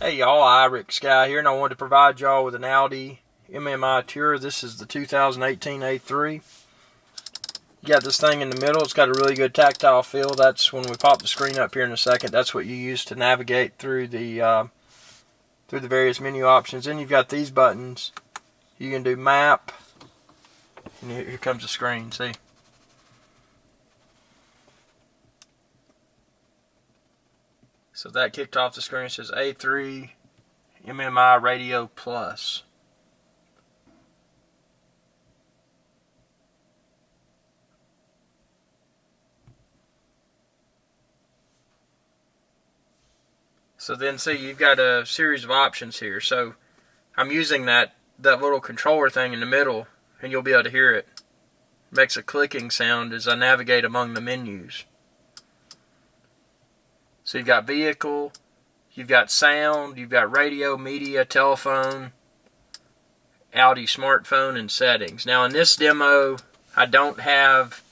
Hey y'all, Iric Guy here, and I wanted to provide y'all with an Audi MMI tour. This is the 2018 A3. You got this thing in the middle. It's got a really good tactile feel. That's when we pop the screen up here in a second. That's what you use to navigate through the various menu options. Then you've got these buttons. You can do map, and here comes the screen. See. So that kicked off the screen. It says A3 MMI Radio Plus. So then see, you've got a series of options here. So I'm using that little controller thing in the middle, and you'll be able to hear it. It makes a clicking sound as I navigate among the menus. So you've got vehicle, you've got sound, you've got radio, media, telephone, Audi smartphone, and settings. Now in this demo, I don't have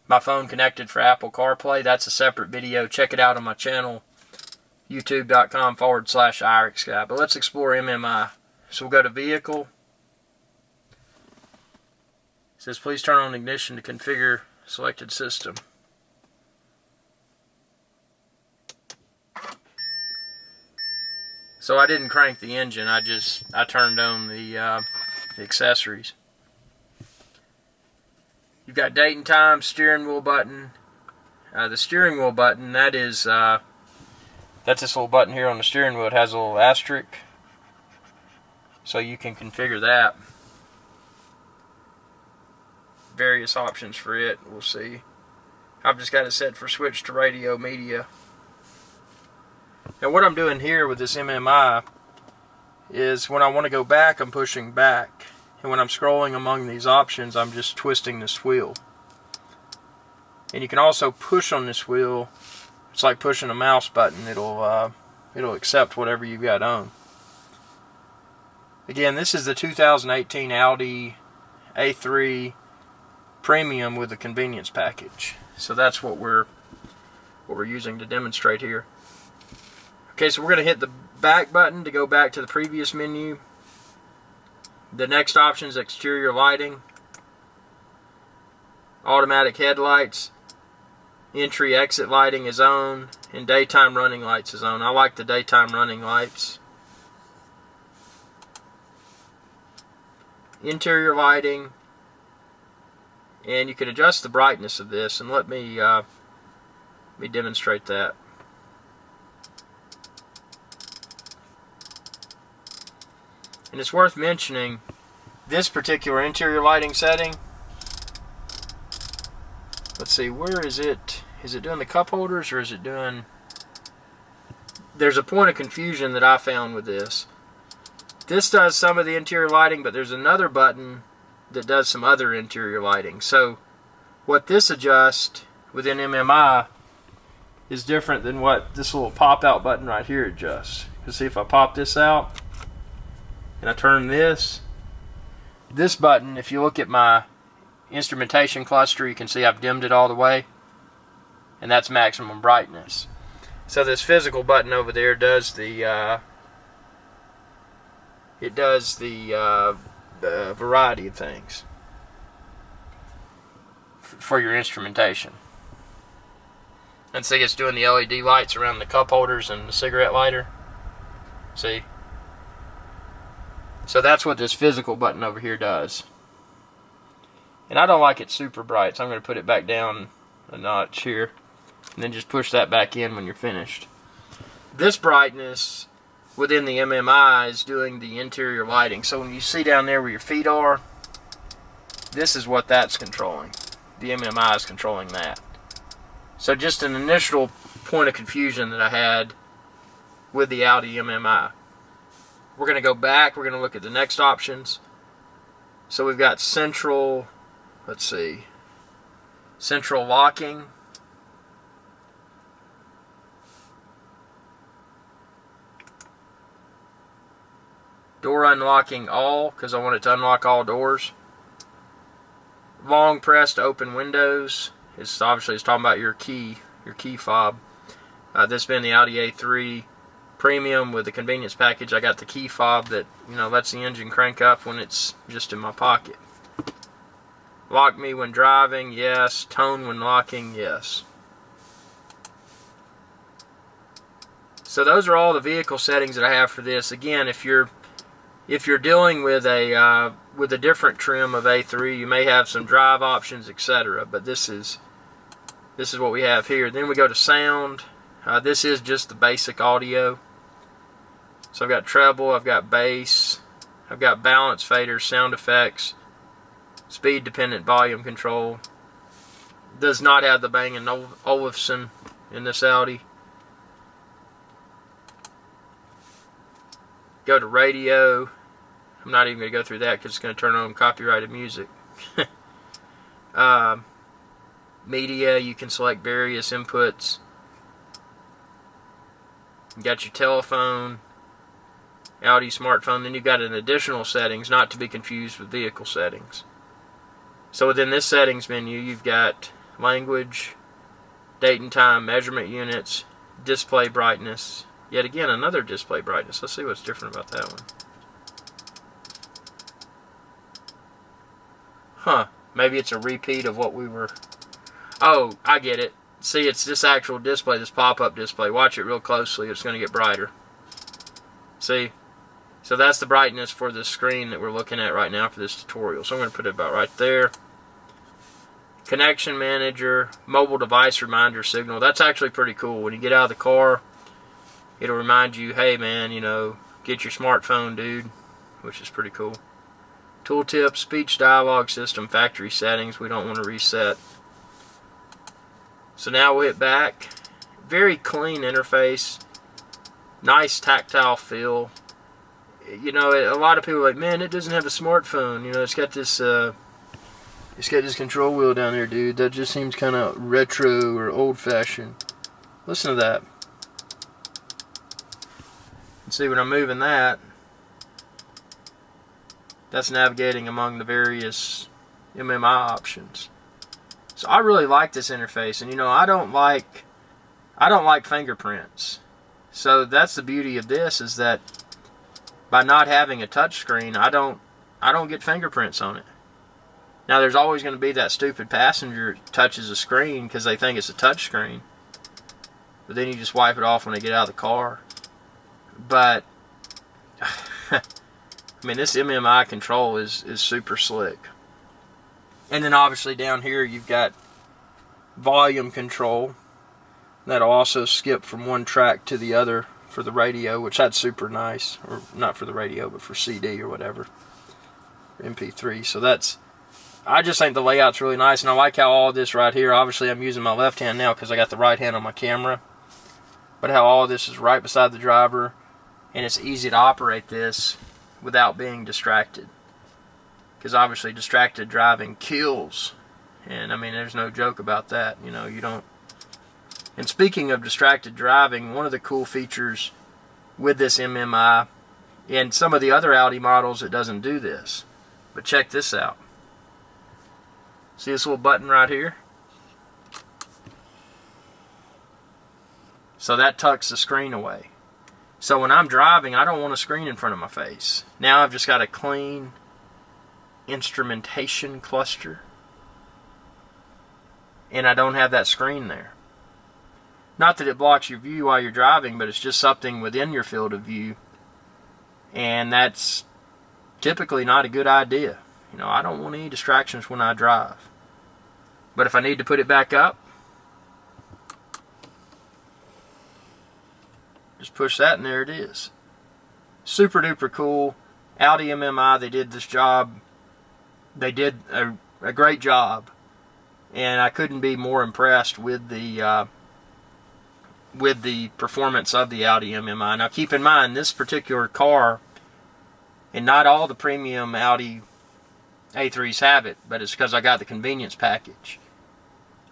my phone connected for Apple CarPlay. That's a separate video. Check it out on my channel, youtube.com/IrixGuy. But let's explore MMI. So we'll go to vehicle. It says please turn on ignition to configure selected system. So I didn't crank the engine, I turned on the accessories. You've got date and time, steering wheel button. The steering wheel button, that's this little button here on the steering wheel. It has a little asterisk, so you can configure that. Various options for it, we'll see. I've just got it set for switch to radio, media. Now what I'm doing here with this MMI is when I want to go back, I'm pushing back. And when I'm scrolling among these options, I'm just twisting this wheel. And you can also push on this wheel. It's like pushing a mouse button. It'll accept whatever you've got on. Again, this is the 2018 Audi A3 Premium with the convenience package. So that's what we're using to demonstrate here. Okay, so we're going to hit the back button to go back to the previous menu. The next option is exterior lighting, automatic headlights, entry exit lighting is on, and daytime running lights is on. I like the daytime running lights. Interior lighting, and you can adjust the brightness of this, and let me demonstrate that. And it's worth mentioning, this particular interior lighting setting, let's see, where is it? Is it doing the cup holders or is it doing... There's a point of confusion that I found with this. This does some of the interior lighting, but there's another button that does some other interior lighting. So what this adjusts within MMI is different than what this little pop-out button right here adjusts. You see, if I pop this out, and I turn this button, if you look at my instrumentation cluster, you can see I've dimmed it all the way, and that's maximum brightness. So this physical button over there does the variety of things for your instrumentation. And see, it's doing the LED lights around the cup holders and the cigarette lighter. See? So that's what this physical button over here does. And I don't like it super bright, so I'm going to put it back down a notch here. And then just push that back in when you're finished. This brightness within the MMI is doing the interior lighting. So when you see down there where your feet are, this is what that's controlling. The MMI is controlling that. So just an initial point of confusion that I had with the Audi MMI. We're going to go back. We're going to look at the next options. So we've got central, let's see, central locking. Door unlocking all, because I want it to unlock all doors. Long press to open windows. It's talking about your key fob. This being the Audi A3 Premium with the convenience package, I got the key fob that, you know, lets the engine crank up when it's just in my pocket. Lock me when driving, yes. Tone when locking, yes. So those are all the vehicle settings that I have for this. Again, if you're dealing with a different trim of A3, you may have some drive options, etc. But this is what we have here. Then we go to sound. This is just the basic audio. So I've got treble, I've got bass, I've got balance, faders, sound effects, speed dependent volume control. Does not have the Bang & Olufsen in this Audi. Go to radio. I'm not even going to go through that because it's going to turn on copyrighted music. Media, you can select various inputs. You got your telephone, Audi smartphone, then you've got an additional settings, not to be confused with vehicle settings. So within this settings menu, you've got language, date and time, measurement units, display brightness. Yet again, another display brightness. Let's see what's different about that one. Huh. Maybe it's a repeat of what we were... Oh, I get it. See, it's this actual display, this pop-up display. Watch it real closely. It's going to get brighter. See? So that's the brightness for the screen that we're looking at right now for this tutorial. So I'm going to put it about right there. Connection manager, mobile device reminder signal. That's actually pretty cool. When you get out of the car, it'll remind you, hey man, you know, get your smartphone, dude, which is pretty cool. Tooltip, speech dialogue system, factory settings. We don't want to reset. So now we'll hit back. Very clean interface. Nice tactile feel. You know, a lot of people are like, man, it doesn't have a smartphone. You know, it's got this control wheel down there, dude. That just seems kind of retro or old-fashioned. Listen to that. See, when I'm moving that, that's navigating among the various MMI options. So I really like this interface, and you know, I don't like fingerprints. So that's the beauty of this, is that by not having a touch screen, I don't get fingerprints on it. Now there's always going to be that stupid passenger that touches a screen because they think it's a touch screen. But then you just wipe it off when they get out of the car. But I mean, this MMI control is super slick. And then obviously down here you've got volume control. That'll also skip from one track to the other for the radio, which that's super nice. Or not for the radio, but for CD or whatever. MP3. So that's, I just think the layout's really nice, and I like how all this right here, obviously I'm using my left hand now because I got the right hand on my camera, but how all this is right beside the driver, and it's easy to operate this without being distracted. Because obviously distracted driving kills. And I mean, there's no joke about that. You know, you don't... And speaking of distracted driving, one of the cool features with this MMI, and some of the other Audi models, it doesn't do this. But check this out. See this little button right here? So that tucks the screen away. So when I'm driving, I don't want a screen in front of my face. Now I've just got a clean instrumentation cluster, and I don't have that screen there. Not that it blocks your view while you're driving, but it's just something within your field of view, and that's typically not a good idea. You know, I don't want any distractions when I drive. But if I need to put it back up, just push that and there it is. Super duper cool. Audi MMI, they did this job. They did a great job, and I couldn't be more impressed with the performance of the Audi MMI. Now keep in mind, this particular car, and not all the premium Audi A3s have it, but it's because I got the convenience package.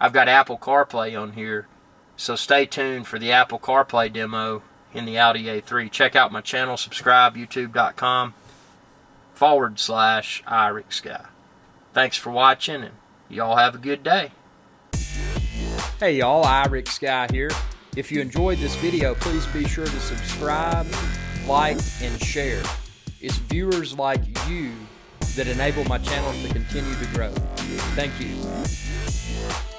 I've got Apple CarPlay on here, so stay tuned for the Apple CarPlay demo in the Audi A3. Check out my channel, subscribe, youtube.com/iRickSky. Thanks for watching, and y'all have a good day. Hey y'all, iRickSky here. If you enjoyed this video, please be sure to subscribe, like, and share. It's viewers like you that enable my channel to continue to grow. Thank you.